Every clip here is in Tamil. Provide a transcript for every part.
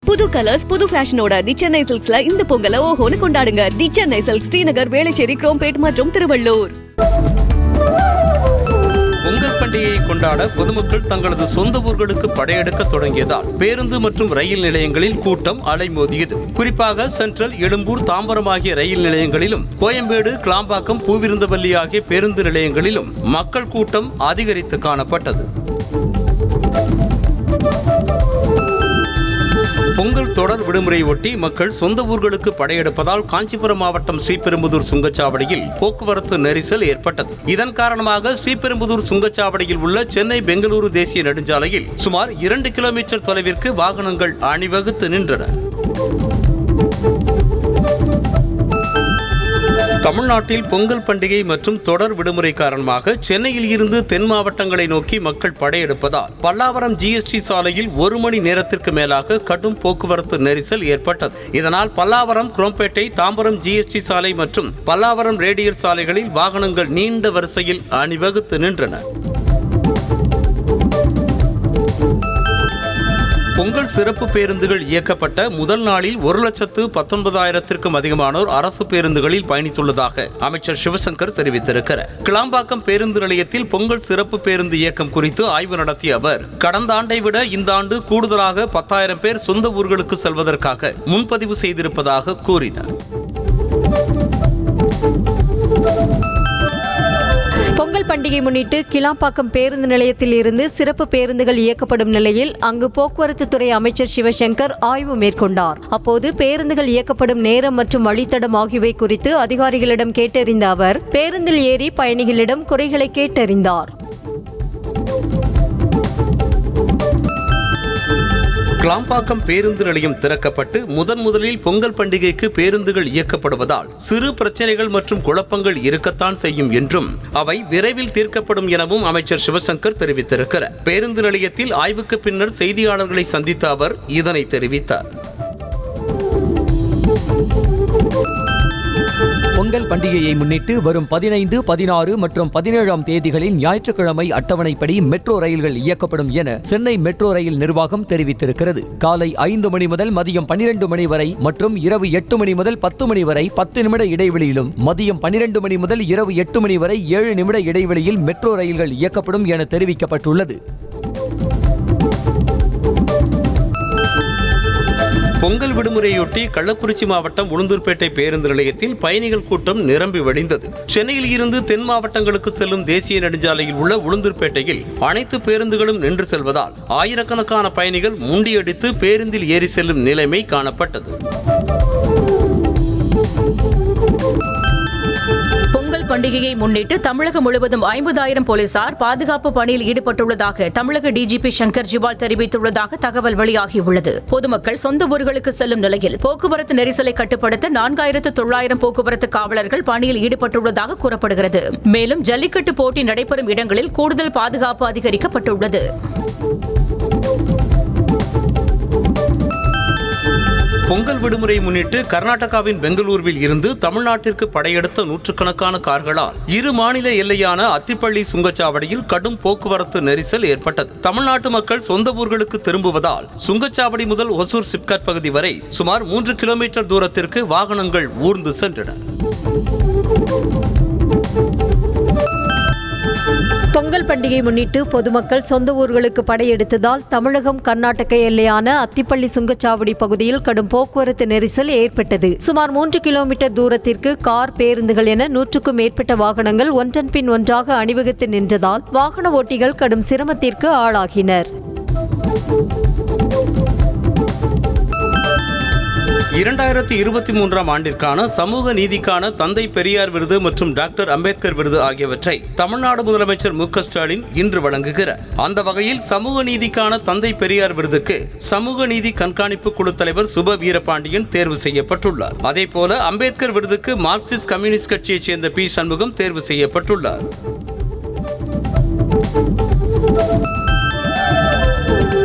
புது கலர்ஸ் புது ஃபேஷனோட தி சென்னை சில்க்ஸ்ல இந்த பொங்கலை ஓஹோன்னு கொண்டாடுங்க. தி சென்னை சில்க்ஸ், ஸ்ரீநகர், வேளச்சேரி, குரோம்பேட் மற்றும் திருவள்ளூர். பொங்கல் பண்டிகையை கொண்டாட பொதுமக்கள் தங்களது சொந்த ஊர்களுக்கு படையெடுக்க தொடங்கியதால் பேருந்து மற்றும் ரயில் நிலையங்களில் கூட்டம் அலைமோதியது. குறிப்பாக சென்ட்ரல், எழும்பூர், தாம்பரம் ஆகிய ரயில் நிலையங்களிலும், கோயம்பேடு, கிளாம்பாக்கம், பூவிருந்தவல்லி ஆகிய பேருந்து நிலையங்களிலும் மக்கள் கூட்டம் அதிகரித்து காணப்பட்டது. பொங்கல் தொடர் விடுமுறை ஒட்டி மக்கள் சொந்த ஊர்களுக்கு படையெடுப்பதால் காஞ்சிபுரம் மாவட்டம் ஸ்ரீபெரும்புதூர் சுங்கச்சாவடியில் போக்குவரத்து நெரிசல் ஏற்பட்டது. இதன் காரணமாக ஸ்ரீபெரும்புதூர் சுங்கச்சாவடியில் உள்ள சென்னை பெங்களூரு தேசிய நெடுஞ்சாலையில் சுமார் 2 கிலோமீட்டர் தொலைவிற்கு வாகனங்கள் அணிவகுத்து நின்றன. தமிழ்நாட்டில் பொங்கல் பண்டிகை மற்றும் தொடர் விடுமுறை காரணமாக சென்னையில் இருந்து தென் மாவட்டங்களை நோக்கி மக்கள் படையெடுப்பதால் பல்லாவரம் ஜிஎஸ்டி சாலையில் 1 மணி நேரத்திற்கு மேலாக கடும் போக்குவரத்து நெரிசல் ஏற்பட்டது. இதனால் பல்லாவரம், குரோம்பேட்டை, தாம்பரம் ஜிஎஸ்டி சாலை மற்றும் பல்லாவரம் ரேடியல் சாலைகளில் வாகனங்கள் நீண்ட வரிசையில் அணிவகுத்து நின்றன. பொங்கல் சிறப்பு பேருந்துகள் இயக்கப்பட்ட முதல் நாளில் 1,19,000க்கும் அதிகமானோர் அரசு பேருந்துகளில் பயணித்துள்ளதாக அமைச்சர் சிவசங்கர் தெரிவித்திருக்கிறார். கிளாம்பாக்கம் பேருந்து நிலையத்தில் பொங்கல் சிறப்பு பேருந்து இயக்கம் குறித்து ஆய்வு நடத்திய அவர், கடந்த ஆண்டை விட இந்த ஆண்டு கூடுதலாக 10,000 பேர் சொந்த ஊர்களுக்கு செல்வதற்காக முன்பதிவு செய்திருப்பதாக கூறினார். பொங்கல் பண்டிகை முன்னிட்டு கிளாம்பாக்கம் பேருந்து நிலையத்தில் இருந்து சிறப்பு பேருந்துகள் இயக்கப்படும் நிலையில் அங்கு போக்குவரத்து துறை அமைச்சர் சிவசங்கர் ஆய்வு மேற்கொண்டார். அப்போது பேருந்துகள் இயக்கப்படும் நேரம் மற்றும் வழித்தடம் ஆகியவை குறித்து அதிகாரிகளிடம் கேட்டறிந்த அவர் பேருந்தில் ஏறி பயணிகளிடம் குறைகளை கேட்டறிந்தார். கிளாம்பாக்கம் பேருந்து நிலையம் திறக்கப்பட்டு முதலில் பொங்கல் பண்டிகைக்கு பேருந்துகள் இயக்கப்படுவதால் சிறு பிரச்சனைகள் மற்றும் குழப்பங்கள் இருக்கத்தான் செய்யும் என்றும் அவை விரைவில் தீர்க்கப்படும் எனவும் அமைச்சர் சிவசங்கர் தெரிவித்திருக்கிறார். பேருந்து நிலையத்தில் ஆய்வுக்கு பின்னர் செய்தியாளர்களை சந்தித்த அவர் இதனை தெரிவித்தார். பொங்கல் பண்டிகையை முன்னிட்டு வரும் 15, 16 மற்றும் 17ஆம் தேதிகளில் ஞாயிற்றுக்கிழமை அட்டவணைப்படி மெட்ரோ ரயில்கள் இயக்கப்படும் என சென்னை மெட்ரோ ரயில் நிர்வாகம் தெரிவித்திருக்கிறது. காலை 5 மணி முதல் மதியம் 12 மணி வரை மற்றும் இரவு 8 மணி முதல் 10 மணி வரை 10 நிமிட இடைவெளியிலும், மதியம் 12 மணி முதல் இரவு 8 மணி வரை 7 நிமிட இடைவெளியில் மெட்ரோ ரயில்கள் இயக்கப்படும் என தெரிவிக்கப்பட்டுள்ளது. பொங்கல் விடுமுறையொட்டி கள்ளக்குறிச்சி மாவட்டம் உளுந்தூர்பேட்டை பேருந்து நிலையத்தில் பயணிகள் கூட்டம் நிரம்பி வழிந்தது. சென்னையில் இருந்து தென் மாவட்டங்களுக்கு செல்லும் தேசிய நெடுஞ்சாலையில் உள்ள உளுந்தூர்பேட்டையில் அனைத்து பேருந்துகளும் நின்று செல்வதால் ஆயிரக்கணக்கான பயணிகள் முண்டியடித்து பேருந்தில் ஏறி செல்லும் நிலைமை காணப்பட்டது. பண்டிகையை முன்னிட்டு தமிழகம் முழுவதும் 50,000 போலீசார் பாதுகாப்பு பணியில் ஈடுபட்டுள்ளதாக தமிழக டிஜிபி சங்கர் ஜிவால் தெரிவித்துள்ளதாக தகவல் வெளியாகியுள்ளது. பொதுமக்கள் சொந்த ஊர்களுக்கு செல்லும் நிலையில் போக்குவரத்து நெரிசலை கட்டுப்படுத்த 4,900 போக்குவரத்து காவலர்கள் பணியில் ஈடுபட்டுள்ளதாக கூறப்படுகிறது. மேலும் ஜல்லிக்கட்டு போட்டி நடைபெறும் இடங்களில் கூடுதல் பாதுகாப்பு அதிகரிக்கப்பட்டுள்ளது. பொங்கல் விடுமுறை முன்னிட்டு கர்நாடகாவின் பெங்களூருவில் இருந்து தமிழ்நாட்டிற்கு படையெடுத்த நூற்றுக்கணக்கான கார்களால் இரு மாநில எல்லையான அத்திப்பள்ளி சுங்கச்சாவடியில் கடும் போக்குவரத்து நெரிசல் ஏற்பட்டது. தமிழ்நாட்டு மக்கள் சொந்த ஊர்களுக்கு திரும்புவதால் சுங்கச்சாவடி முதல் ஒசூர் சிப்காட் பகுதி வரை சுமார் 3 கிலோமீட்டர் தூரத்திற்கு வாகனங்கள் ஊர்ந்து சென்றன. பொங்கல் பண்டிகை முன்னிட்டு பொதுமக்கள் சொந்த ஊர்களுக்கு படையெடுத்ததால் தமிழகம் கர்நாடக எல்லையான அத்திப்பள்ளி சுங்கச்சாவடி பகுதியில் கடும் போக்குவரத்து நெரிசல் ஏற்பட்டது. சுமார் 3 கிலோமீட்டர் தூரத்திற்கு கார், பேருந்துகள் என 100க்கும் மேற்பட்ட வாகனங்கள் ஒன்றன் பின் ஒன்றாக அணிவகுத்து நின்றதால் வாகன ஓட்டிகள் கடும் சிரமத்திற்கு ஆளாகினர். 2023ஆம் ஆண்டிற்கான சமூக நீதிக்கான தந்தை பெரியார் விருது மற்றும் டாக்டர் அம்பேத்கர் விருது ஆகியவற்றை தமிழ்நாடு முதலமைச்சர் மு.க. ஸ்டாலின் இன்று வழங்குகிறார். அந்த வகையில் சமூக நீதிக்கான தந்தை பெரியார் விருதுக்கு சமூக நீதி கண்காணிப்பு குழு தலைவர் சுப வீரபாண்டியன் தேர்வு செய்யப்பட்டுள்ளார். அதேபோல அம்பேத்கர் விருதுக்கு மார்க்சிஸ்ட் கம்யூனிஸ்ட் கட்சியைச் சேர்ந்த பி. சண்முகம் தேர்வு செய்யப்பட்டுள்ளார்.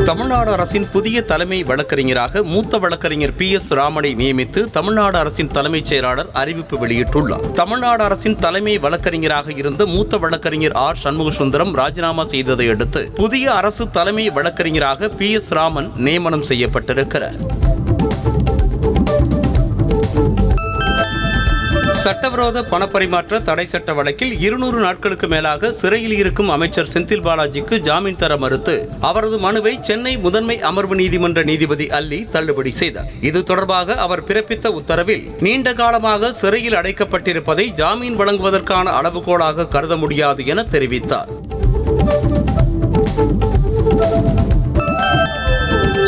தமிழ்நாடு அரசின் புதிய தலைமை வழக்கறிஞராக மூத்த வழக்கறிஞர் PS ராமனை நியமித்து தமிழ்நாடு அரசின் தலைமைச் செயலாளர் அறிவிப்பு வெளியிட்டுள்ளார். தமிழ்நாடு அரசின் தலைமை வழக்கறிஞராக இருந்த மூத்த வழக்கறிஞர் R சண்முகசுந்தரம் ராஜினாமா செய்ததை அடுத்து புதிய அரசு தலைமை வழக்கறிஞராக PS ராமன் நியமனம் செய்யப்பட்டிருக்கிறார். சட்டவிரோத பணப்பரிமாற்ற தடை சட்ட வழக்கில் 200 நாட்களுக்கு மேலாக சிறையில் இருக்கும் அமைச்சர் செந்தில் பாலாஜிக்கு ஜாமீன் தர மறுத்து அவரது மனுவை சென்னை முதன்மை அமர்வு நீதிமன்ற நீதிபதி அல்லி தள்ளுபடி செய்தார். இது தொடர்பாக அவர் பிறப்பித்த உத்தரவில் நீண்ட காலமாக சிறையில் அடைக்கப்பட்டிருப்பதை ஜாமீன் வழங்குவதற்கான அளவுகோலாக கருத முடியாது என தெரிவித்தார்.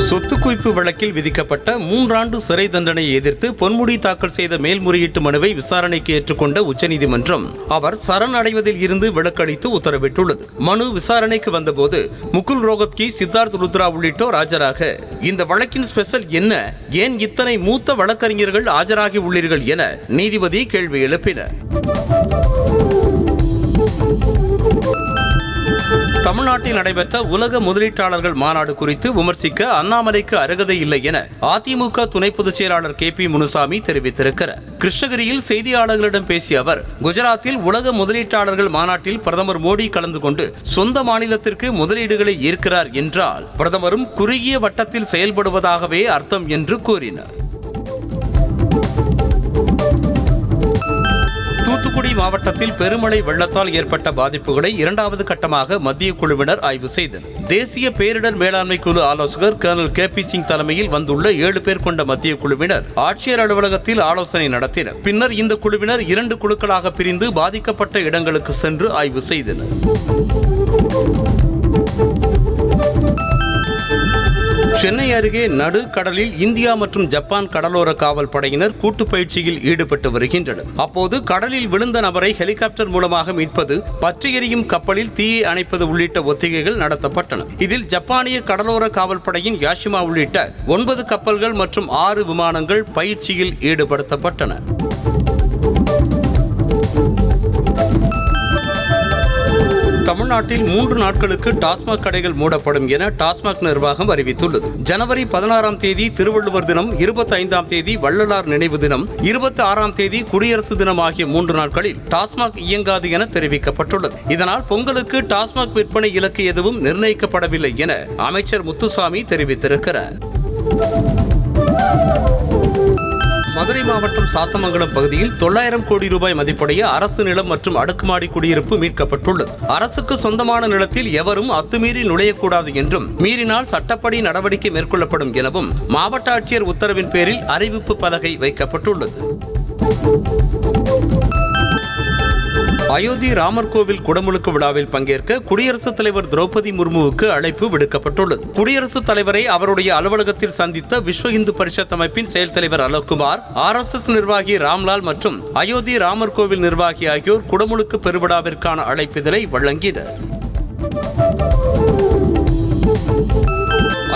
சொத்து குவிப்பு வழக்கில் விதிக்கப்பட்ட 3 ஆண்டு சிறை தண்டனையை எதிர்த்து பொன்முடி தாக்கல் செய்த மேல்முறையீட்டு மனுவை விசாரணைக்கு ஏற்றுக்கொண்ட உச்சநீதிமன்றம் அவர் சரணடைவதில் இருந்து விலக்களித்து உத்தரவிட்டுள்ளது. மனு விசாரணைக்கு வந்தபோது முகுல் ரோகத்கி, சித்தார்த் ருத்ரா உள்ளிட்டோர் ஆஜராக இந்த வழக்கின் ஸ்பெஷல் என்ன, ஏன் இத்தனை மூத்த வழக்கறிஞர்கள் ஆஜராகி உள்ளீர்கள் என நீதிபதி கேள்வி எழுப்பினர். தமிழ்நாட்டில் நடைபெற்ற உலக முதலீட்டாளர்கள் மாநாடு குறித்து விமர்சிக்க அண்ணாமலைக்கு அருகதை இல்லை என அதிமுக துணை பொதுச் செயலாளர் KP முனுசாமி தெரிவித்திருக்கிறார். கிருஷ்ணகிரியில் செய்தியாளர்களிடம் பேசிய அவர், குஜராத்தில் உலக முதலீட்டாளர்கள் மாநாட்டில் பிரதமர் மோடி கலந்து கொண்டு சொந்த மாநிலத்திற்கு முதலீடுகளை ஈர்க்கிறார் என்றால் பிரதமரும் குறுகிய வட்டத்தில் செயல்படுவதாகவே அர்த்தம் என்று கூறினார். தூத்துக்குடி மாவட்டத்தில் பெருமழை வெள்ளத்தால் ஏற்பட்ட பாதிப்புகளை 2வது கட்டமாக மத்திய குழுவினர் ஆய்வு செய்தனர். தேசிய பேரிடர் மேலாண்மை குழு ஆலோசகர் கர்னல் KP சிங் தலைமையில் வந்துள்ள 7 பேர் கொண்ட மத்திய குழுவினர் ஆட்சியர் அலுவலகத்தில் ஆலோசனை நடத்தினர். பின்னர் இந்த குழுவினர் 2 குழுக்களாக பிரிந்து பாதிக்கப்பட்ட இடங்களுக்கு சென்று ஆய்வு செய்தனர். சென்னை அருகே நடுக்கடலில் இந்தியா மற்றும் ஜப்பான் கடலோர காவல் படையினர் கூட்டு பயிற்சியில் ஈடுபட்டு வருகின்றனர். அப்போது கடலில் விழுந்த நபரை ஹெலிகாப்டர் மூலமாக மீட்பது, பற்றி எரியும் கப்பலில் தீயை அணைப்பது உள்ளிட்ட ஒத்திகைகள் நடத்தப்பட்டன. இதில் ஜப்பானிய கடலோர காவல் படையின் யாஷிமா உள்ளிட்ட 9 கப்பல்கள் மற்றும் 6 விமானங்கள் பயிற்சியில் ஈடுபடுத்தப்பட்டன. தமிழ்நாட்டில் 3 நாட்களுக்கு டாஸ்மாக் கடைகள் மூடப்படும் என டாஸ்மாக் நிர்வாகம் அறிவித்துள்ளது. ஜனவரி 16ஆம் தேதி திருவள்ளுவர் தினம், 25ஆம் தேதி வள்ளலார் நினைவு தினம், 26ஆம் தேதி குடியரசு தினம் ஆகிய 3 நாட்களில் டாஸ்மாக் இயங்காது என தெரிவிக்கப்பட்டுள்ளது. இதனால் பொங்கலுக்கு டாஸ்மாக் விற்பனை இலக்கு எதுவும் நிர்ணயிக்கப்படவில்லை என அமைச்சர் முத்துசாமி தெரிவித்திருக்கிறார். மதுரை மாவட்டம் சாத்தமங்கலம் பகுதியில் 900 கோடி ரூபாய் மதிப்புடைய அரசு நிலம் மற்றும் அடுக்குமாடி குடியிருப்பு மீட்கப்பட்டுள்ளது. அரசுக்கு சொந்தமான நிலத்தில் எவரும் அத்துமீறி நுழையக்கூடாது என்றும், மீறினால் சட்டப்படி நடவடிக்கை மேற்கொள்ளப்படும் எனவும் மாவட்ட ஆட்சியர் உத்தரவின் பேரில் அறிவிப்பு பலகை வைக்கப்பட்டுள்ளது. அயோத்தி ராமர் கோவில் குடமுழுக்கு விழாவில் பங்கேற்க குடியரசுத் தலைவர் திரௌபதி முர்முவுக்கு அழைப்பு விடுக்கப்பட்டுள்ளது. குடியரசுத் தலைவரை அவருடைய அலுவலகத்தில் சந்தித்த விஸ்வ இந்து பரிஷத் அமைப்பின் செயல் தலைவர் அலோக்குமார், RSS நிர்வாகி ராம்லால் மற்றும் அயோத்தி ராமர் கோவில் நிர்வாகி ஆகியோர் குடமுழுக்கு பெருவிழாவிற்கான அழைப்பிதழை வழங்கினர்.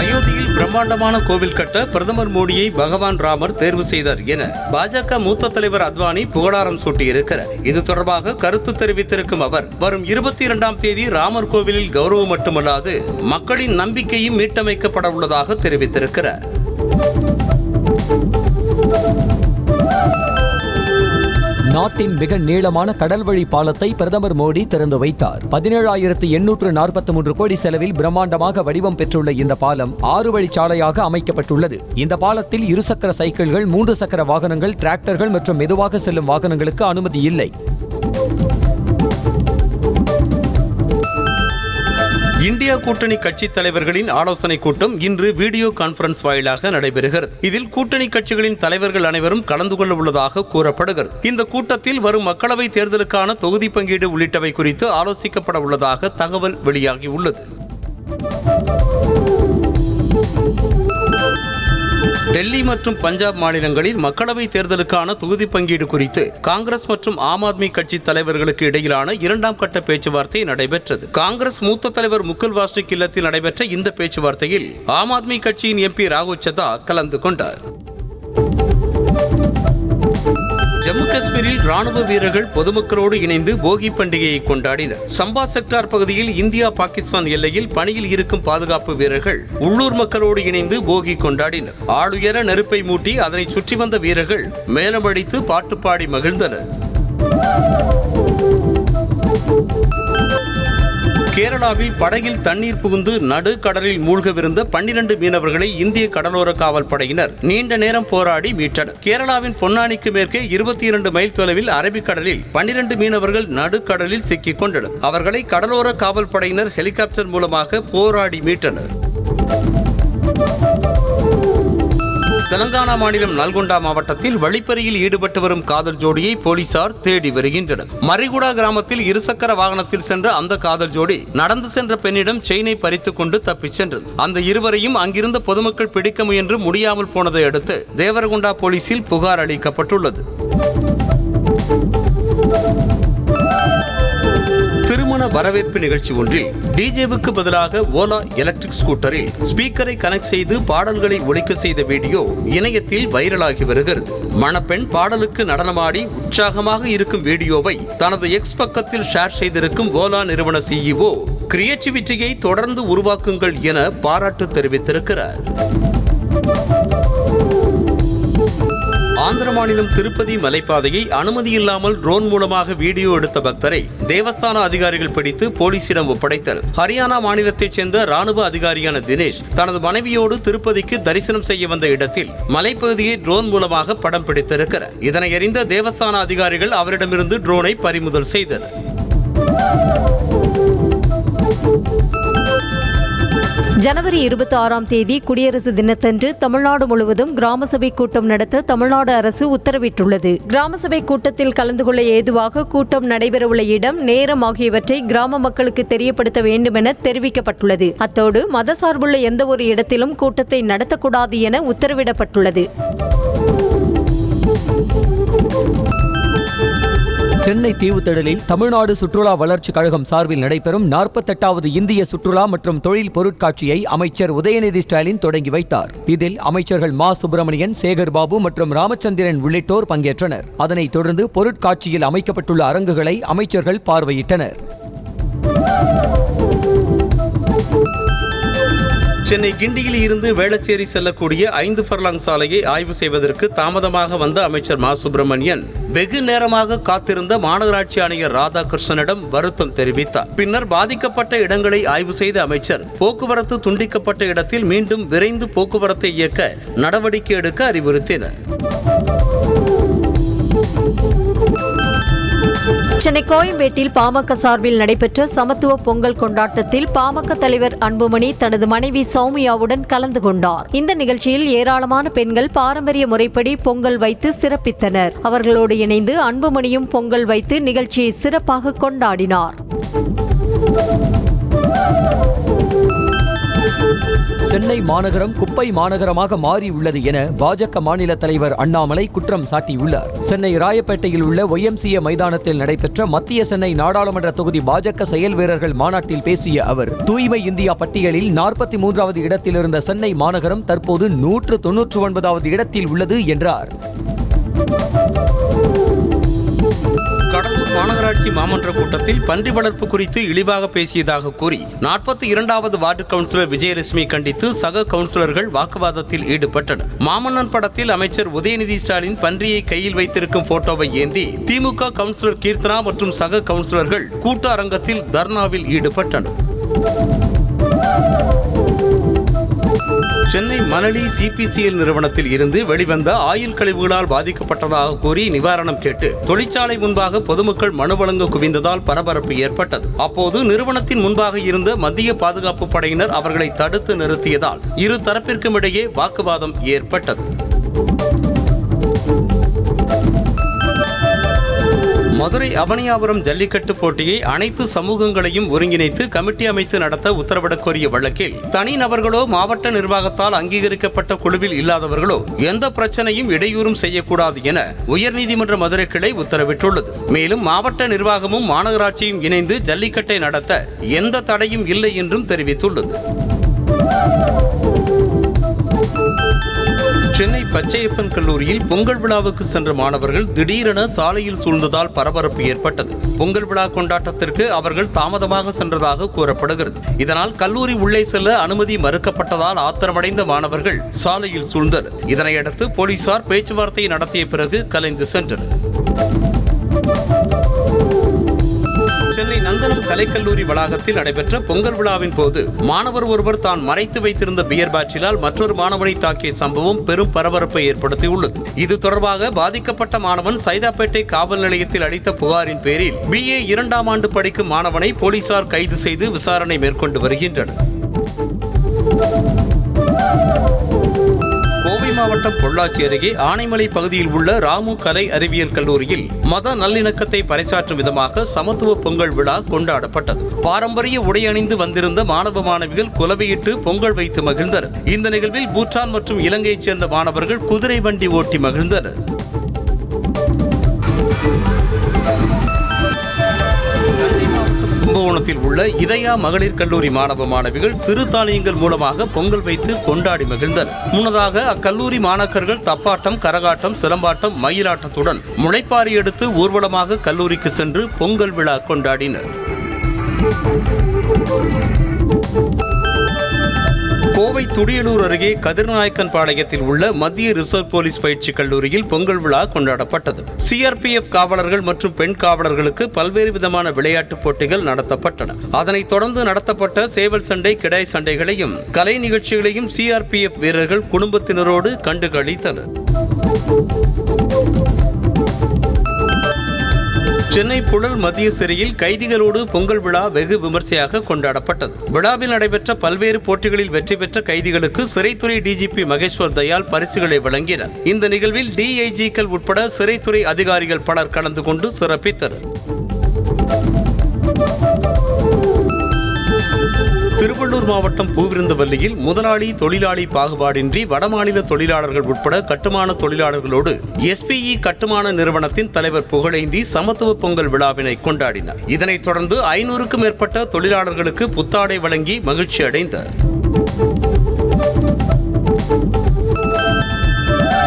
அயோத்தியில் பிரம்மாண்டமான கோவில் கட்ட பிரதமர் மோடியை பகவான் ராமர் தேர்வு செய்தார் என பாஜக மூத்த தலைவர் அத்வானி புகழாரம் சூட்டியிருக்கிறார். இது தொடர்பாக கருத்து தெரிவித்திருக்கும் அவர், வரும் 22ஆம் தேதி ராமர் கோவிலில் கௌரவம் மட்டுமல்லாது மக்களின் நம்பிக்கையும் மீட்டமைக்கப்பட உள்ளதாக தெரிவித்திருக்கிறார். நாட்டின் மிக நீளமான கடல்வழி பாலத்தை பிரதமர் மோடி திறந்து வைத்தார். 17,843 கோடி செலவில் பிரம்மாண்டமாக வடிவம் பெற்றுள்ள இந்த பாலம் 6 வழிச்சாலையாக அமைக்கப்பட்டுள்ளது. இந்த பாலத்தில் 2 சக்கர சைக்கிள்கள், 3 சக்கர வாகனங்கள், டிராக்டர்கள் மற்றும் மெதுவாக செல்லும் வாகனங்களுக்கு அனுமதி இல்லை. இந்தியா கூட்டணி கட்சி தலைவர்களின் ஆலோசனை கூட்டம் இன்று வீடியோ கான்பரன்ஸ் வாயிலாக நடைபெறுகிறது. இதில் கூட்டணி கட்சிகளின் தலைவர்கள் அனைவரும் கலந்து கொள்ள உள்ளதாக கூறப்படுகிறது. இந்த கூட்டத்தில் வரும் மக்களவை தேர்தலுக்கான தொகுதி பங்கீடு உள்ளிட்டவை குறித்து ஆலோசிக்கப்பட உள்ளதாக தகவல் வெளியாகியுள்ளது. டெல்லி மற்றும் பஞ்சாப் மாநிலங்களில் மக்களவை தேர்தலுக்கான தொகுதி பங்கீடு குறித்து காங்கிரஸ் மற்றும் ஆம் ஆத்மி கட்சி தலைவர்களுக்கு இடையிலான 2ஆம் கட்ட பேச்சுவார்த்தை நடைபெற்றது. காங்கிரஸ் மூத்த தலைவர் முகுல் வாஸ்னிக் இல்லத்தில் நடைபெற்ற இந்த பேச்சுவார்த்தையில் ஆம் ஆத்மி கட்சியின் MP ராகுல் சதா கலந்து கொண்டார். ஜம்மு காஷ்மீரில் ராணுவ வீரர்கள் பொதுமக்களோடு இணைந்து போகி பண்டிகையை கொண்டாடினர். சம்பா செக்டார் பகுதியில் இந்தியா பாகிஸ்தான் எல்லையில் பணியில் இருக்கும் பாதுகாப்பு வீரர்கள் உள்ளூர் மக்களோடு இணைந்து போகி கொண்டாடினர். ஆளுயர நெருப்பை மூட்டி அதனை சுற்றி வந்த வீரர்கள் மேளமடித்து பாட்டு பாடி மகிழ்ந்தனர். கேரளாவில் படகில் தண்ணீர் புகுந்து நடு கடலில் மூழ்கவிருந்த 12 மீனவர்களை இந்திய கடலோர காவல் படையினர் நீண்ட நேரம் போராடி மீட்டனர். கேரளாவின் பொன்னானிக்கு மேற்கே 22 மைல் தொலைவில் அரபிக்கடலில் 12 மீனவர்கள் நடுக்கடலில் சிக்கிக் கொண்டனர். அவர்களை கடலோர காவல் படையினர் ஹெலிகாப்டர் மூலமாக போராடி மீட்டனர். தெலங்கானா மாநிலம் நல்கொண்டா மாவட்டத்தில் வழிப்பறியில் ஈடுபட்டு வரும் காதல் ஜோடியை போலீசார் தேடி வருகின்றனர். மரிகுடா கிராமத்தில் இருசக்கர வாகனத்தில் சென்ற அந்த காதல் ஜோடி நடந்து சென்ற பெண்ணிடம் செயினை பறித்துக் கொண்டு தப்பிச் சென்றது. அந்த இருவரையும் அங்கிருந்த பொதுமக்கள் பிடிக்க முயன்று முடியாமல் போனதை அடுத்து தேவரகுண்டா போலீசில் புகார் அளிக்கப்பட்டுள்ளது. திருமண வரவேற்பு நிகழ்ச்சி ஒன்றில் டிஜேவுக்கு பதிலாக ஓலா எலக்ட்ரிக் ஸ்கூட்டரில் ஸ்பீக்கரை கனெக்ட் செய்து பாடல்களை ஒலிக்க செய்த வீடியோ இணையத்தில் வைரலாகி வருகிறது. மணப்பெண் பாடலுக்கு நடனமாடி உற்சாகமாக இருக்கும் வீடியோவை தனது எக்ஸ் பக்கத்தில் ஷேர் செய்திருக்கும் ஓலா நிறுவன CEO கிரியேட்டிவிட்டியை தொடர்ந்து உருவாக்குங்கள் என பாராட்டு தெரிவித்திருக்கிறார். ஆந்திர மாநிலம் திருப்பதி மலைப்பாதையை அனுமதி இல்லாமல் ட்ரோன் மூலமாக வீடியோ எடுத்த பக்தரை தேவஸ்தான அதிகாரிகள் பிடித்து போலீசிடம் ஒப்படைத்தனர். ஹரியானா மாநிலத்தைச் சேர்ந்த ராணுவ அதிகாரியான தினேஷ் தனது மனைவியோடு திருப்பதிக்கு தரிசனம் செய்ய வந்த இடத்தில் மலைப்பகுதியை ட்ரோன் மூலமாக படம் பிடித்திருக்கிறார். இதனை அறிந்த தேவஸ்தான அதிகாரிகள் அவரிடமிருந்து ட்ரோனை பறிமுதல் செய்தனர். ஜனவரி 26ஆம் தேதி குடியரசு தினத்தன்று தமிழ்நாடு முழுவதும் கிராம சபை கூட்டம் நடத்த தமிழ்நாடு அரசு உத்தரவிட்டுள்ளது. கிராம சபை கூட்டத்தில் கலந்து கொள்ள ஏதுவாக கூட்டம் நடைபெறவுள்ள இடம், நேரம் ஆகியவற்றை கிராம மக்களுக்கு தெரியப்படுத்த வேண்டும் என தெரிவிக்கப்பட்டுள்ளது. அத்தோடு மத சார்புள்ள எந்த ஒரு இடத்திலும் கூட்டத்தை நடத்தக்கூடாது என உத்தரவிடப்பட்டுள்ளது. சென்னை தீவுத்திடலில் தமிழ்நாடு சுற்றுலா வளர்ச்சி கழகம் சார்பில் நடைபெறும் 48வது இந்திய சுற்றுலா மற்றும் தொழில் பொருட்காட்சியை அமைச்சர் உதயநிதி ஸ்டாலின் தொடங்கி வைத்தார். இதில் அமைச்சர்கள் மா சுப்பிரமணியன், சேகர் பாபு மற்றும் ராமச்சந்திரன் உள்ளிட்டோர் பங்கேற்றனர். அதனைத் தொடர்ந்து பொருட்காட்சியில் அமைக்கப்பட்டுள்ள அரங்குகளை அமைச்சர்கள் பார்வையிட்டனர். சென்னை கிண்டியில் இருந்து வேளச்சேரி செல்லக்கூடிய 5 ஃபர்லாங் சாலையை ஆய்வு செய்வதற்கு தாமதமாக வந்த அமைச்சர் மா சுப்பிரமணியன் வெகு நேரமாக காத்திருந்த மாநகராட்சி ஆணையர் ராதாகிருஷ்ணனிடம் வருத்தம் தெரிவித்தார். பின்னர் பாதிக்கப்பட்ட இடங்களை ஆய்வு செய்த அமைச்சர் போக்குவரத்து துண்டிக்கப்பட்ட இடத்தில் மீண்டும் விரைந்து போக்குவரத்தை இயக்க நடவடிக்கை எடுக்க அறிவுறுத்தினார். சென்னை கோயம்பேட்டில் பாமக சார்பில் நடைபெற்ற சமத்துவ பொங்கல் கொண்டாட்டத்தில் பாமக தலைவர் அன்புமணி தனது மனைவி சௌமியாவுடன் கலந்து கொண்டார். இந்த நிகழ்ச்சியில் ஏராளமான பெண்கள் பாரம்பரிய முறைப்படி பொங்கல் வைத்து சிறப்பித்தனர். அவர்களோடு இணைந்து அன்புமணியும் பொங்கல் வைத்து நிகழ்ச்சியை சிறப்பாக கொண்டாடினார். சென்னை மாநகரம் குப்பை மாநகரமாக மாறியுள்ளது என பாஜக மாநில தலைவர் அண்ணாமலை குற்றம் சாட்டியுள்ளார். சென்னை ராயப்பேட்டையில் உள்ள YMCA மைதானத்தில் நடைபெற்ற மத்திய சென்னை நாடாளுமன்ற தொகுதி பாஜக செயல் வீரர்கள் மாநாட்டில் பேசிய அவர், தூய்மை இந்தியா பட்டியலில் 43வது இடத்தில் இருந்த சென்னை மாநகரம் தற்போது 199வது இடத்தில் உள்ளது என்றார். கடலூர் மாநகராட்சி மாமன்ற கூட்டத்தில் பன்றி வளர்ப்பு குறித்து இழிவாக பேசியதாக கூறி 42வது வார்டு கவுன்சிலர் விஜயலட்சுமி கண்டித்து சக கவுன்சிலர்கள் வாக்குவாதத்தில் ஈடுபட்டனர். மாமன்னன் படத்தில் அமைச்சர் உதயநிதி ஸ்டாலின் பன்றியை கையில் வைத்திருக்கும் போட்டோவை ஏந்தி திமுக கவுன்சிலர் கீர்த்தனா மற்றும் சக கவுன்சிலர்கள் கூட்ட அரங்கத்தில் தர்ணாவில் ஈடுபட்டனர். சென்னை மணலி CPCL நிறுவனத்தில் இருந்து வெளிவந்த ஆயில் கழிவுகளால் பாதிக்கப்பட்டதாக கூறி நிவாரணம் கேட்டு தொழிற்சாலை முன்பாக பொதுமக்கள் மனு வழங்க குவிந்ததால் பரபரப்பு ஏற்பட்டது. அப்போது நிறுவனத்தின் முன்பாக இருந்த மத்திய பாதுகாப்பு படையினர் அவர்களை தடுத்து நிறுத்தியதால் இரு தரப்பிற்கும் இடையே வாக்குவாதம் ஏற்பட்டது. மதுரை அவனியாபுரம் ஜல்லிக்கட்டு போட்டியை அனைத்து சமூகங்களையும் ஒருங்கிணைத்து கமிட்டி அமைத்து நடத்த உத்தரவிடக் கோரிய வழக்கில் தனிநபர்களோ மாவட்ட நிர்வாகத்தால் அங்கீகரிக்கப்பட்ட குழுவில் இல்லாதவர்களோ எந்த பிரச்சனையும் இடையூறும் செய்யக்கூடாது என உயர்நீதிமன்ற மதுரை கிளை உத்தரவிட்டுள்ளது. மேலும் மாவட்ட நிர்வாகமும் மாநகராட்சியும் இணைந்து ஜல்லிக்கட்டை நடத்த எந்த தடையும் இல்லை என்றும் தெரிவித்துள்ளது. சென்னை பச்சையப்பன் கல்லூரியில் பொங்கல் விழாவுக்கு சென்ற மாணவர்கள் திடீரென சாலையில் சூழ்ந்ததால் பரபரப்பு ஏற்பட்டது. பொங்கல் விழா கொண்டாட்டத்திற்கு அவர்கள் தாமதமாக சென்றதாக கூறப்படுகிறது. இதனால் கல்லூரி உள்ளே செல்ல அனுமதி மறுக்கப்பட்டதால் ஆத்திரமடைந்த மாணவர்கள் சாலையில் சூழ்ந்தனர். இதனையடுத்து போலீசார் பேச்சுவார்த்தை நடத்திய பிறகு கலைந்து சென்றனர். சென்னை நந்தனம் கலைக்கல்லூரி வளாகத்தில் நடைபெற்ற பொங்கல் விழாவின் போது மாணவர் ஒருவர் தான் மறைத்து வைத்திருந்த பியர் பாட்டிலால் மற்றொரு மாணவனை தாக்கிய சம்பவம் பெரும் பரபரப்பை ஏற்படுத்தியுள்ளது. இது தொடர்பாக பாதிக்கப்பட்ட மாணவன் சைதாப்பேட்டை காவல் நிலையத்தில் அளித்த புகாரின் பேரில் BA 2ஆம் ஆண்டு படிக்கும் மாணவனை போலீசார் கைது செய்து விசாரணை மேற்கொண்டு வருகின்றனர். கோவை மாவட்டம் பொள்ளாச்சி அருகே ஆனைமலை பகுதியில் உள்ள ராமு கலை அறிவியல் கல்லூரியில் மத நல்லிணக்கத்தை பறைசாற்றும் விதமாக சமத்துவ பொங்கல் விழா கொண்டாடப்பட்டது. பாரம்பரிய உடை அணிந்து வந்திருந்த மாணவ மாணவிகள் குலவையிட்டு பொங்கல் வைத்து மகிழ்ந்தனர். இந்த நிகழ்வில் பூட்டான் மற்றும் இலங்கையைச் சேர்ந்த மாணவர்கள் குதிரை வண்டி ஓட்டி மகிழ்ந்தனர். கும்பகோணத்தில் உள்ள இதயா மகளிர் கல்லூரி மாணவ மாணவிகள் சிறு தானியங்கள் மூலமாக பொங்கல் வைத்து கொண்டாடி மகிழ்ந்தனர். முன்னதாக அக்கல்லூரி மாணாக்கர்கள் தப்பாட்டம், கரகாட்டம், சிலம்பாட்டம், மயிலாட்டத்துடன் முளைப்பாரி எடுத்து ஊர்வலமாக கல்லூரிக்கு சென்று பொங்கல் விழா கொண்டாடினர். கோவை துடியலூர் அருகே கதிர்நாயக்கன் பாளையத்தில் உள்ள மத்திய ரிசர்வ் போலீஸ் பயிற்சி கல்லூரியில் பொங்கல் விழா கொண்டாடப்பட்டது. CRPF காவலர்கள் மற்றும் பெண் காவலர்களுக்கு பல்வேறு விதமான விளையாட்டுப் போட்டிகள் நடத்தப்பட்டன. அதனைத் தொடர்ந்து நடத்தப்பட்ட சேவல் சண்டை, கிடாய் சண்டைகளையும் கலை நிகழ்ச்சிகளையும் CRPF வீரர்கள் குடும்பத்தினரோடு கண்டு களித்தனர். சென்னை புழல் மத்திய சிறையில் கைதிகளோடு பொங்கல் விழா வெகு விமர்சையாக கொண்டாடப்பட்டது. விழாவில் நடைபெற்ற பல்வேறு போட்டிகளில் வெற்றி பெற்ற கைதிகளுக்கு சிறைத்துறை DGP மகேஸ்வர் தயாள் பரிசுகளை வழங்கினார். இந்த நிகழ்வில் DIGக்கள் உட்பட சிறைத்துறை அதிகாரிகள் பலர் கலந்து கொண்டு சிறப்பித்தனர். திருவள்ளூர் மாவட்டம் பூவிருந்தவல்லியில் முதலாளி தொழிலாளி பாகுபாடின்றி வடமாநில தொழிலாளர்கள் உட்பட கட்டுமான தொழிலாளர்களோடு SPE கட்டுமான நிறுவனத்தின் தலைவர் புகழேந்தி சமத்துவ பொங்கல் விழாவினை கொண்டாடினார். இதனைத் தொடர்ந்து 500க்கும் மேற்பட்ட தொழிலாளர்களுக்கு புத்தாடை வழங்கி மகிழ்ச்சி அடைந்தார்.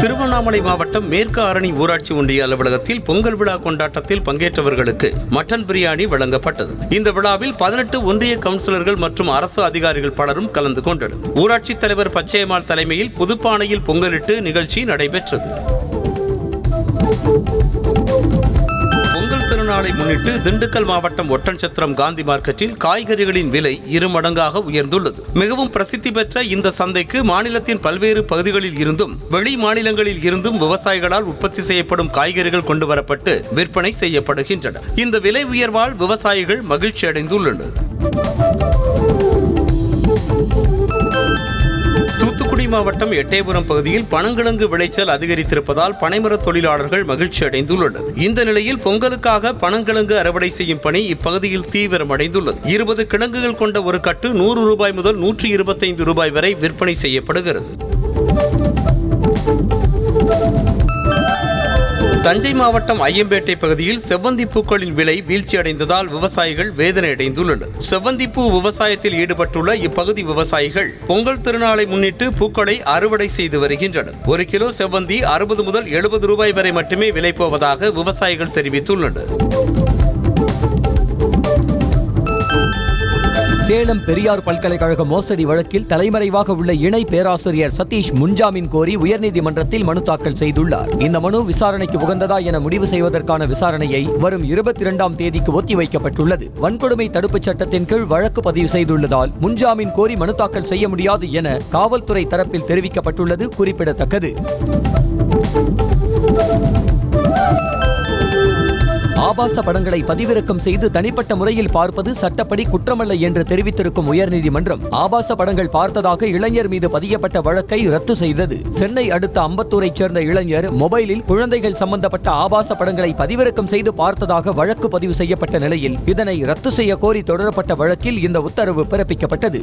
திருவண்ணாமலை மாவட்டம் மேற்கு ஆரணி ஊராட்சி ஒன்றிய அலுவலகத்தில் பொங்கல் விழா கொண்டாட்டத்தில் பங்கேற்றவர்களுக்கு மட்டன் பிரியாணி வழங்கப்பட்டது. இந்த விழாவில் 18 ஒன்றிய கவுன்சிலர்கள் மற்றும் அரசு அதிகாரிகள் பலரும் கலந்து கொண்டனர். ஊராட்சி தலைவர் பச்சையம்மாள் தலைமையில் புதுப்பானையில் பொங்கலிட்டு நிகழ்ச்சி நடைபெற்றது. பொங்கல் திருநாளை முன்னிட்டு திண்டுக்கல் மாவட்டம் ஒட்டன்சத்திரம் காந்தி மார்க்கெட்டில் காய்கறிகளின் விலை 2 மடங்காக உயர்ந்துள்ளது. மிகவும் பிரசித்தி பெற்ற இந்த சந்தைக்கு மாநிலத்தின் பல்வேறு பகுதிகளில் இருந்தும் வெளி மாநிலங்களில் இருந்தும் விவசாயிகளால் உற்பத்தி செய்யப்படும் காய்கறிகள் கொண்டு வரப்பட்டு விற்பனை செய்யப்படுகின்றன. இந்த விலை உயர்வால் விவசாயிகள் மகிழ்ச்சி அடைந்துள்ளனர். தூத்துக்குடி மாவட்டம் எட்டயபுரம் பகுதியில் பனங்கிழங்கு விளைச்சல் அதிகரித்திருப்பதால் பனைமர தொழிலாளர்கள் மகிழ்ச்சி அடைந்துள்ளனர். இந்த நிலையில் பொங்கலுக்காக பனங்கிழங்கு அறுவடை செய்யும் பணி இப்பகுதியில் தீவிரமடைந்துள்ளது. 20 கிழங்குகள் கொண்ட ஒரு கட்டு 100 ரூபாய் முதல் 125 ரூபாய் வரை விற்பனை செய்யப்படுகிறது. தஞ்சை மாவட்டம் ஐயம்பேட்டை பகுதியில் செவ்வந்தி பூக்களின் விலை வீழ்ச்சியடைந்ததால் விவசாயிகள் வேதனை அடைந்துள்ளனர். செவ்வந்தி பூ விவசாயத்தில் ஈடுபட்டுள்ள இப்பகுதி விவசாயிகள் பொங்கல் திருநாளை முன்னிட்டு பூக்களை அறுவடை செய்து வருகின்றனர். 1 கிலோ செவ்வந்தி 60 முதல் 70 ரூபாய் வரை மட்டுமே விலை போவதாக விவசாயிகள் தெரிவித்துள்ளனர். சேலம் பெரியார் பல்கலைக்கழக மோசடி வழக்கில் தலைமறைவாக உள்ள இணை பேராசிரியர் சதீஷ் முன்ஜாமீன் கோரி உயர்நீதிமன்றத்தில் மனு தாக்கல் செய்துள்ளார். இந்த மனு விசாரணைக்கு உகந்ததா என முடிவு செய்வதற்கான விசாரணையை வரும் 22ஆம் தேதிக்கு ஒத்திவைக்கப்பட்டுள்ளது. வன்கொடுமை தடுப்புச் சட்டத்தின் கீழ் வழக்கு பதிவு செய்துள்ளதால் முன்ஜாமீன் கோரி மனு தாக்கல் செய்ய முடியாது என காவல்துறை தரப்பில் தெரிவிக்கப்பட்டுள்ளது குறிப்பிடத்தக்கது. ஆபாச படங்களை பதிவிறக்கம் செய்து தனிப்பட்ட முறையில் பார்ப்பது சட்டப்படி குற்றமல்ல என்று தெரிவித்திருக்கும் உயர்நீதிமன்றம் ஆபாச படங்கள் பார்த்ததாக இளைஞர் மீது பதியப்பட்ட வழக்கை ரத்து செய்தது. சென்னை அடுத்த அம்பத்தூரைச் சேர்ந்த இளைஞர் மொபைலில் குழந்தைகள் சம்பந்தப்பட்ட ஆபாச படங்களை பதிவிறக்கம் செய்து பார்த்ததாக வழக்கு பதிவு செய்யப்பட்ட நிலையில் இதனை ரத்து செய்ய கோரி தொடரப்பட்ட வழக்கில் இந்த உத்தரவு பிறப்பிக்கப்பட்டது.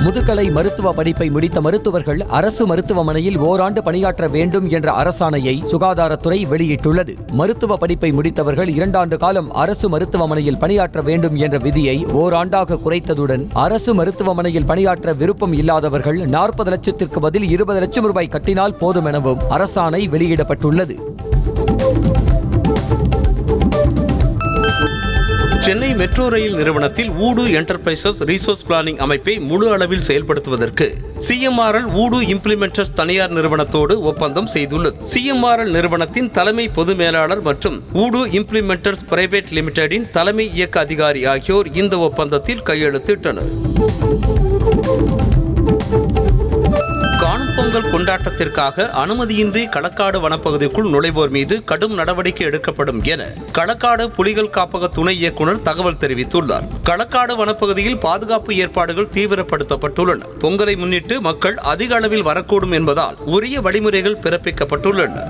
முதுகலை மருத்துவ படிப்பை முடித்த மருத்துவர்கள் அரசு மருத்துவமனையில் ஓராண்டு பணியாற்ற வேண்டும் என்ற அரசாணையை சுகாதாரத்துறை வெளியிட்டுள்ளது. மருத்துவ படிப்பை முடித்தவர்கள் 2 ஆண்டு காலம் அரசு மருத்துவமனையில் பணியாற்ற வேண்டும் என்ற விதியை ஓராண்டாக குறைத்ததுடன் அரசு மருத்துவமனையில் பணியாற்ற விருப்பம் இல்லாதவர்கள் 40 லட்சத்திற்கு பதில் 20 லட்சம் ரூபாய் கட்டினால் போதும் எனவும் அரசாணை வெளியிடப்பட்டுள்ளது. சென்னை மெட்ரோ ரயில் நிறுவனத்தில் ஊடு என்டர்பிரைசஸ் ரிசோர்ஸ் பிளானிங் அமைப்பை முழு அளவில் செயல்படுத்துவதற்கு CMRL ஊடு இம்ப்ளிமெண்டர்ஸ் தனியார் நிறுவனத்தோடு ஒப்பந்தம் செய்துள்ளது. CMRL நிறுவனத்தின் தலைமை பொது மேலாளர் மற்றும் ஊடு இம்ப்ளிமெண்டர்ஸ் பிரைவேட் லிமிடெடின் தலைமை இயக்க அதிகாரி ஆகியோர் இந்த ஒப்பந்தத்தில் கையெழுத்திட்டனர். காணும் பொங்கல் கொண்டாட்டத்திற்காக அனுமதியின்றி களக்காடு வனப்பகுதிக்குள் நுழைவோர் மீது கடும் நடவடிக்கை எடுக்கப்படும் என களக்காடு புலிகள் காப்பக துணை இயக்குநர் தகவல் தெரிவித்துள்ளார். களக்காடு வனப்பகுதியில் பாதுகாப்பு ஏற்பாடுகள் தீவிரப்படுத்தப்பட்டுள்ளன. பொங்கலை முன்னிட்டு மக்கள் அதிக அளவில் வரக்கூடும் என்பதால் உரிய வழிமுறைகள் பிறப்பிக்கப்பட்டுள்ளன.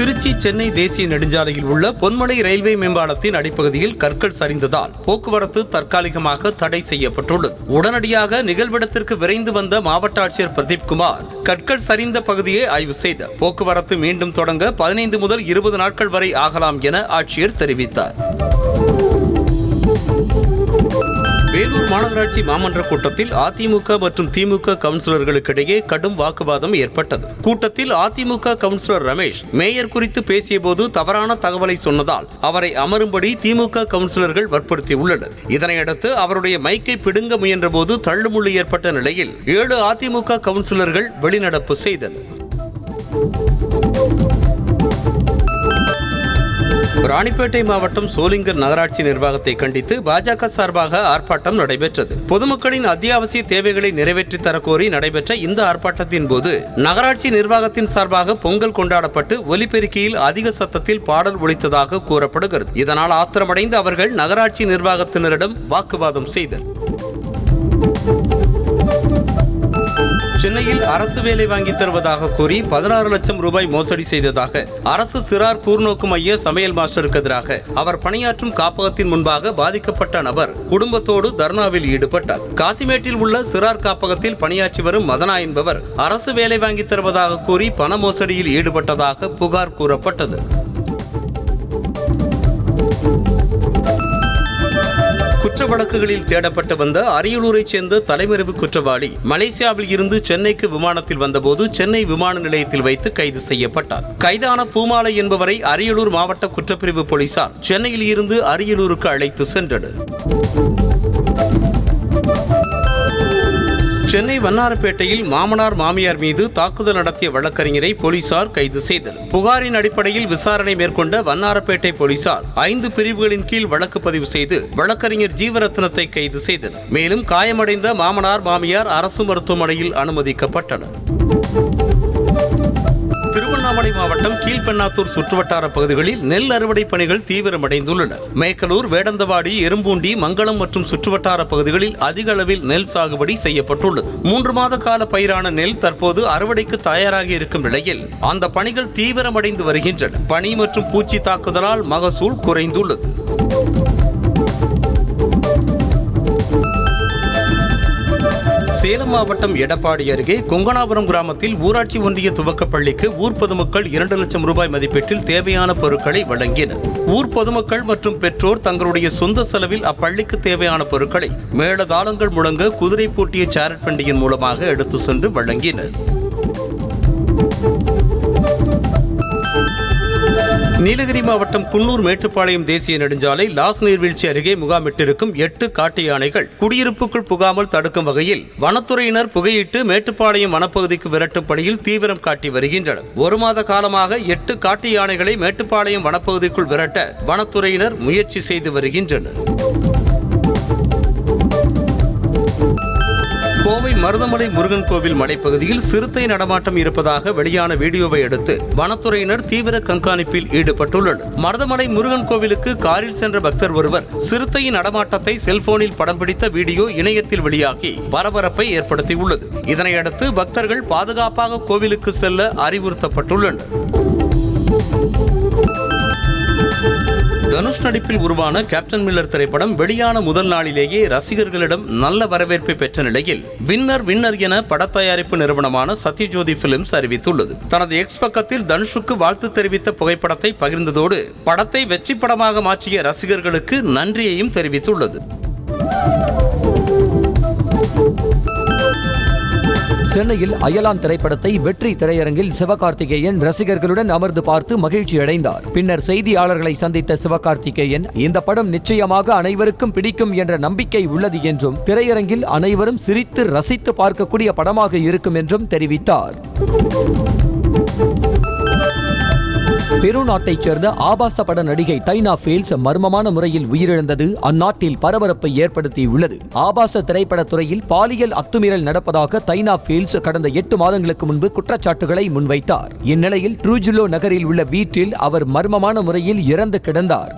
திருச்சி சென்னை தேசிய நெடுஞ்சாலையில் உள்ள பொன்மலை ரயில்வே மேம்பாலத்தின் அடிப்பகுதியில் கற்கள் சரிந்ததால் போக்குவரத்து தற்காலிகமாக தடை செய்யப்பட்டுள்ளது. உடனடியாக நிகழ்விடத்திற்கு விரைந்து வந்த மாவட்ட ஆட்சியர் பிரதீப்குமார் கற்கள் சரிந்த பகுதியை ஆய்வு செய்தார். போக்குவரத்து மீண்டும் தொடங்க 15 முதல் 20 நாட்கள் வரை ஆகலாம் என ஆட்சியர் தெரிவித்தார். வேலூர் மாநகராட்சி மாமன்ற கூட்டத்தில் அதிமுக மற்றும் திமுக கவுன்சிலர்களுக்கிடையே கடும் வாக்குவாதம் ஏற்பட்டது. கூட்டத்தில் அதிமுக கவுன்சிலர் ரமேஷ் மேயர் குறித்து பேசியபோது தவறான தகவலை சொன்னதால் அவரை அமரும்படி திமுக கவுன்சிலர்கள் வற்புறுத்தியுள்ளனர். இதனையடுத்து அவருடைய மைக்கை பிடுங்க முயன்றபோது தள்ளுமுள்ளு ஏற்பட்ட நிலையில் 7 அதிமுக கவுன்சிலர்கள் வெளிநடப்பு செய்தனர். ராணிப்பேட்டை மாவட்டம் சோளிங்கர் நகராட்சி நிர்வாகத்தை கண்டித்து பாஜக சார்பாக ஆர்ப்பாட்டம் நடைபெற்றது. பொதுமக்களின் அத்தியாவசிய தேவைகளை நிறைவேற்றித் தரக்கோரி நடைபெற்ற இந்த ஆர்ப்பாட்டத்தின் போது நகராட்சி நிர்வாகத்தின் சார்பாக பொங்கல் கொண்டாடப்பட்டு ஒலிபெருக்கியில் அதிக சத்தத்தில் பாடல் ஒலித்ததாக கூறப்படுகிறது. இதனால் ஆத்திரமடைந்த அவர்கள் நகராட்சி நிர்வாகத்தினரிடம் வாக்குவாதம் செய்தனர். சென்னையில் அரசு வேலை வாங்கி தருவதாக கூறி 16 லட்சம் ரூபாய் மோசடி செய்ததாக அரசு சிறார் கூர்நோக்கு மைய சமையல் மாஸ்டருக்கு எதிராக அவர் பணியாற்றும் காப்பகத்தின் முன்பாக பாதிக்கப்பட்ட நபர் குடும்பத்தோடு தர்ணாவில் ஈடுபட்டார். காசிமேட்டில் உள்ள சிறார் காப்பகத்தில் பணியாற்றி வரும் மதனா என்பவர் அரசு வேலை வாங்கி தருவதாக கூறி பண மோசடியில் ஈடுபட்டதாக புகார் கூறப்பட்டது. குற்ற வழக்குகளில் தேடப்பட்டு வந்த அரியலூரைச் சேர்ந்த தலைமறைவு குற்றவாளி மலேசியாவில் இருந்து சென்னைக்கு விமானத்தில் வந்தபோது சென்னை விமான நிலையத்தில் வைத்து கைது செய்யப்பட்டார். கைதான பூமாலை என்பவரை அரியலூர் மாவட்ட குற்றப்பிரிவு போலீசார் சென்னையில் இருந்து அரியலூருக்கு அழைத்து சென்றனர். சென்னை வண்ணாரப்பேட்டையில் மாமனார் மாமியார் மீது தாக்குதல் நடத்திய வழக்கறிஞரை போலீசார் கைது செய்தனர். புகாரின் அடிப்படையில் விசாரணை மேற்கொண்ட வண்ணாரப்பேட்டை போலீசார் 5 பிரிவுகளின் கீழ் வழக்கு பதிவு செய்து வழக்கறிஞர் ஜீவரத்னத்தை கைது செய்தனர். மேலும் காயமடைந்த மாமனார் மாமியார் அரசு மருத்துவமனையில் அனுமதிக்கப்பட்டனர். திருவண்ணாமலை மாவட்டம் கீழ்பெண்ணாத்தூர் சுற்றுவட்டார பகுதிகளில் நெல் அறுவடை பணிகள் தீவிரமடைந்துள்ளன. மேக்கலூர், வேடந்தவாடி, எறும்பூண்டி, மங்களம் மற்றும் சுற்றுவட்டார பகுதிகளில் அதிக அளவில் நெல் சாகுபடி செய்யப்பட்டுள்ளது. 3 மாத கால பயிரான நெல் தற்போது அறுவடைக்கு தயாராகி இருக்கும் நிலையில் அந்த பணிகள் தீவிரமடைந்து வருகின்றன. பனி மற்றும் பூச்சி தாக்குதலால் மகசூல் குறைந்துள்ளது. சேலம் மாவட்டம் எடப்பாடி அருகே கொங்கனாபுரம் கிராமத்தில் ஊராட்சி ஒன்றிய துவக்கப் பள்ளிக்கு ஊர் பொதுமக்கள் 2 லட்சம் ரூபாய் மதிப்பீட்டில் தேவையான பொருட்களை வழங்கினர். ஊர் பொதுமக்கள் மற்றும் பெற்றோர் தங்களுடைய சொந்த செலவில் அப்பள்ளிக்கு தேவையான பொருட்களை மேளதாளங்கள் முழங்க குதிரை பூட்டிய சேரட் வண்டியின் மூலமாக எடுத்து சென்று வழங்கினர். நீலகிரி மாவட்டம் குன்னூர் மேட்டுப்பாளையம் தேசிய நெடுஞ்சாலை லாஸ் நீர்வீழ்ச்சி அருகே முகாமிட்டிருக்கும் 8 காட்டு யானைகள் குடியிருப்புக்குள் புகாமல் தடுக்கும் வகையில் வனத்துறையினர் புகையிட்டு மேட்டுப்பாளையம் வனப்பகுதிக்கு விரட்டும் பணியில் தீவிரம் காட்டி வருகின்றனர். 1 மாத காலமாக 8 காட்டு யானைகளை மேட்டுப்பாளையம் வனப்பகுதிக்குள் விரட்ட வனத்துறையினர் முயற்சி செய்து வருகின்றனர். கோவை மருதமலை முருகன் கோவில் மலைப்பகுதியில் சிறுத்தை நடமாட்டம் இருப்பதாக வெளியான வீடியோவை அடுத்து வனத்துறையினர் தீவிர கண்காணிப்பில் ஈடுபட்டுள்ளனர். மருதமலை முருகன் கோவிலுக்கு காரில் சென்ற பக்தர் ஒருவர் சிறுத்தையின் நடமாட்டத்தை செல்போனில் படம் பிடித்த வீடியோ இணையத்தில் வெளியாகி பரபரப்பை ஏற்படுத்தியுள்ளது. இதனையடுத்து பக்தர்கள் பாதுகாப்பாக கோவிலுக்கு செல்ல அறிவுறுத்தப்பட்டுள்ளனர். தனுஷ் நடிப்பில் உருவான கேப்டன் மில்லர் திரைப்படம் வெளியான முதல் நாளிலேயே ரசிகர்களிடம் நல்ல வரவேற்பை பெற்ற நிலையில் வின்னர் என படத்தயாரிப்பு நிறுவனமான சத்யஜோதி பிலிம்ஸ் அறிவித்துள்ளது. தனது எக்ஸ் பக்கத்தில் தனுஷுக்கு வாழ்த்து தெரிவித்த புகைப்படத்தை பகிர்ந்ததோடு படத்தை வெற்றி படமாக மாற்றிய ரசிகர்களுக்கு நன்றியையும் தெரிவித்துள்ளது. சென்னையில் அயலான் திரைப்படத்தை வெற்றி திரையரங்கில் சிவகார்த்திகேயன் ரசிகர்களுடன் அமர்ந்து பார்த்து மகிழ்ச்சி அடைந்தார். பின்னர் செய்தியாளர்களை சந்தித்த சிவகார்த்திகேயன் இந்த படம் நிச்சயமாக அனைவருக்கும் பிடிக்கும் என்ற நம்பிக்கை உள்ளது என்றும் திரையரங்கில் அனைவரும் சிரித்து ரசித்து பார்க்கக்கூடிய படமாக இருக்கும் என்றும் தெரிவித்தார். பெரு நாட்டைச் சேர்ந்த ஆபாச பட நடிகை டைனா ஃபீல்ட்ஸ் மர்மமான முறையில் உயிரிழந்தது அந்நாட்டில் பரபரப்பை ஏற்படுத்தியுள்ளது. ஆபாச திரைப்படத் துறையில் பாலியல் அத்துமீறல் நடப்பதாக டைனா ஃபீல்ட்ஸ் கடந்த 8 மாதங்களுக்கு முன்பு குற்றச்சாட்டுகளை முன்வைத்தார். இந்நிலையில் ட்ரூஜிலோ நகரில் உள்ள வீட்டில் அவர் மர்மமான முறையில் இறந்து கிடந்தார்.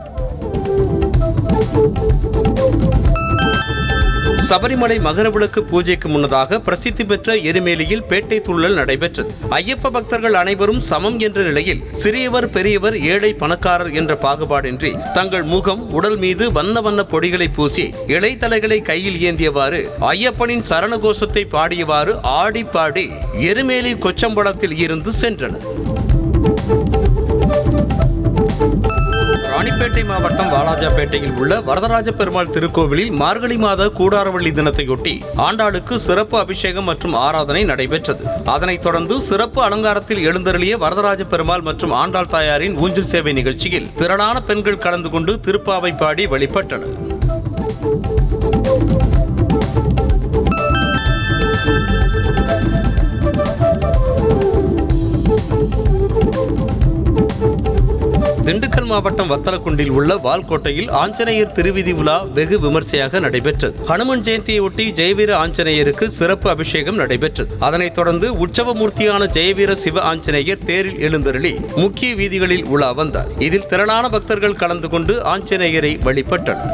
சபரிமலை மகரவிளக்கு பூஜைக்கு முன்னதாக பிரசித்தி பெற்ற எருமேலியில் பேட்டை துள்ளல் நடைபெற்றது. ஐயப்ப பக்தர்கள் அனைவரும் சமம் என்ற நிலையில் சிறியவர் பெரியவர் ஏழை பணக்காரர் என்ற பாகுபாடின்றி தங்கள் முகம் உடல் மீது வண்ண பொடிகளை பூசி இலைத்தலைகளை கையில் ஏந்தியவாறு ஐயப்பனின் சரண கோஷத்தை பாடியவாறு ஆடி பாடி எருமேலி கொச்சம்பளத்தில் இருந்து சென்றனர். ராணிப்பேட்டை மாவட்டம் வாலாஜாபேட்டையில் உள்ள வரதராஜ பெருமாள் திருக்கோவிலில் மார்கழி மாத கூடாரவள்ளி தினத்தையொட்டி ஆண்டாளுக்கு சிறப்பு அபிஷேகம் மற்றும் ஆராதனை நடைபெற்றது. அதனைத் தொடர்ந்து சிறப்பு அலங்காரத்தில் எழுந்தருளிய வரதராஜ பெருமாள் மற்றும் ஆண்டாள் தாயாரின் ஊஞ்சல் சேவை நிகழ்ச்சியில் திரளான பெண்கள் கலந்து கொண்டு திருப்பாவை பாடி வழிபட்டனர். திண்டுக்கல் மாவட்டம் வத்தலக்குண்டில் உள்ள வால்கோட்டையில் ஆஞ்சநேயர் திருவிதி உலா வெகு விமர்சையாக நடைபெற்றது. ஹனுமன் ஜெயந்தியொட்டி ஜெயவீர ஆஞ்சநேயருக்கு சிறப்பு அபிஷேகம் நடைபெற்றது. அதனைத் தொடர்ந்து உற்சவமூர்த்தியான ஜெயவீர சிவ ஆஞ்சநேயர் தேரில் எழுந்தருளி முக்கிய வீதிகளில் உலா வந்தார். இதில் திரளான பக்தர்கள் கலந்து கொண்டு ஆஞ்சநேயரை வழிபட்டனர்.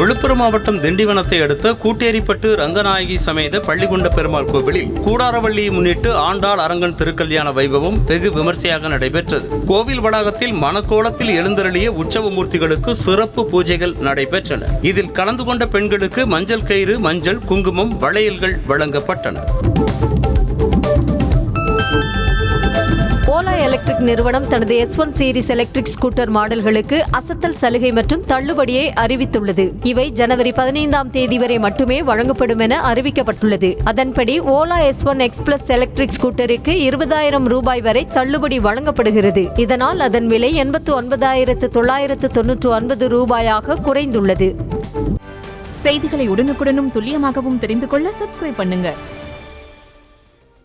விழுப்புரம் மாவட்டம் திண்டிவனத்தை அடுத்த கூட்டேரிப்பட்டு ரங்கநாயகி சமேத பள்ளிகொண்ட பெருமாள் கோவிலில் கூடாரவள்ளியை முன்னிட்டு ஆண்டாள் அரங்கன் திருக்கல்யாண வைபவம் வெகு விமர்சையாக நடைபெற்றது. கோவில் வளாகத்தில் மணக்கோலத்தில் எழுந்தருளிய உற்சவ மூர்த்திகளுக்கு சிறப்பு பூஜைகள் நடைபெற்றன. இதில் கலந்து கொண்ட பெண்களுக்கு மஞ்சள் கயிறு, மஞ்சள், குங்குமம், வளையல்கள் வழங்கப்பட்டன. ஓலா எலக்ட்ரிக் நிறுவனம் தனது S1 சீரிஸ் எலக்ட்ரிக் ஸ்கூட்டர் மாடல்களுக்கு அசத்தல் சலுகை மற்றும் தள்ளுபடியை அறிவித்துள்ளது. இவை ஜனவரி 15ஆம் தேதி வரை மட்டுமே வழங்கப்படும் என அறிவிக்கப்பட்டுள்ளது. அதன்படி Ola S1 X Plus electric ஸ்கூட்டருக்கு 20,000 ரூபாய் வரை தள்ளுபடி வழங்கப்படுகிறது. இதனால் அதன் விலை 89,999 ரூபாயாக குறைந்துள்ளது. செய்திகளை உடனுக்குடனும் துல்லியமாகவும் தெரிந்து கொள்ள சப்ஸ்கிரைப் பண்ணுங்க.